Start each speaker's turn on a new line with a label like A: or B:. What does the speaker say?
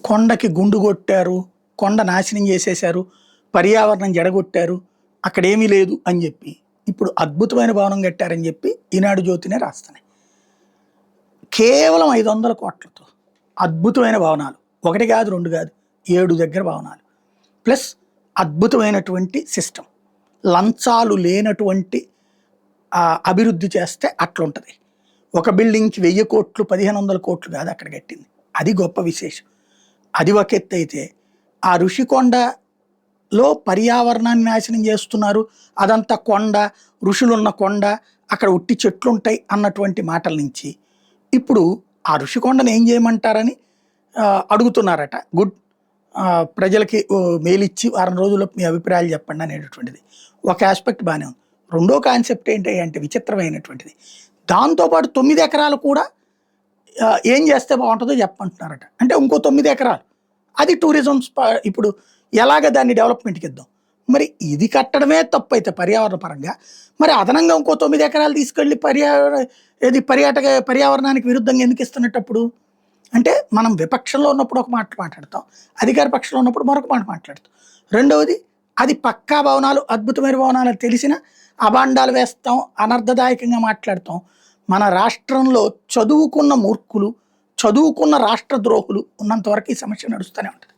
A: కొండకి గుండు కొట్టారు, కొండ నాశనం చేసేశారు, పర్యావరణం జడగొట్టారు, అక్కడ ఏమీ లేదు అని చెప్పి ఇప్పుడు అద్భుతమైన భవనం కట్టారని చెప్పి ఈనాడు జ్యోతినే రాస్తున్నాయి. కేవలం 500 కోట్లతో అద్భుతమైన భవనాలు, ఒకటి కాదు, రెండు కాదు, 7 దగ్గర భవనాలు, ప్లస్ అద్భుతమైనటువంటి సిస్టమ్, లంచాలు లేనటువంటి అభివృద్ధి చేస్తే అట్లుంటుంది. ఒక బిల్డింగ్కి 1000 కోట్లు 1500 కోట్లు కాదు అక్కడ కట్టింది. అది గొప్ప విశేషం. అది ఒక ఎత్తు అయితే, ఆ ఋషికొండలో పర్యావరణాన్ని నాశనం చేస్తున్నారు, అదంతా కొండ, ఋషులున్న కొండ, అక్కడ ఉట్టి చెట్లు ఉంటాయి అన్నటువంటి మాటల నుంచి ఇప్పుడు ఆ ఋషికొండను ఏం చేయమంటారని అడుగుతున్నారట. గుడ్, ప్రజలకి మేలిచ్చి వారం రోజుల్లో మీ అభిప్రాయాలు చెప్పండి అనేటటువంటిది ఒక ఆస్పెక్ట్ బాగానే ఉంది. రెండో కాన్సెప్ట్ ఏంటి అంటే విచిత్రమైనటువంటిది, దాంతోపాటు 9 ఎకరాలు కూడా ఏం చేస్తే బాగుంటుందో చెప్పమంటున్నారట. అంటే ఇంకో 9 ఎకరాలు అది టూరిజం ఇప్పుడు ఎలాగ దాన్ని డెవలప్మెంట్కి ఇద్దాం. మరి ఇది కట్టడమే తప్పు అయితే పర్యావరణ పరంగా, మరి అదనంగా ఇంకో 9 ఎకరాలు తీసుకెళ్ళి పర్యావరణానికి విరుద్ధంగా ఎందుకు ఇస్తున్నట్టప్పుడు? అంటే మనం విపక్షంలో ఉన్నప్పుడు ఒక మాట మాట్లాడతాం, అధికార పక్షంలో ఉన్నప్పుడు మరొక మాట మాట్లాడతాం. రెండవది, అది పక్కా భవనాలు, అద్భుతమైన భవనాలు తెలిసిన అభాండాలు వేస్తాం, అనర్థదాయకంగా మాట్లాడతాం. మన రాష్ట్రంలో చదువుకున్న మూర్ఖులు, చదువుకున్న రాష్ట్ర ద్రోహులు ఉన్నంత వరకు ఈ సమస్య నడుస్తూనే ఉంటుంది.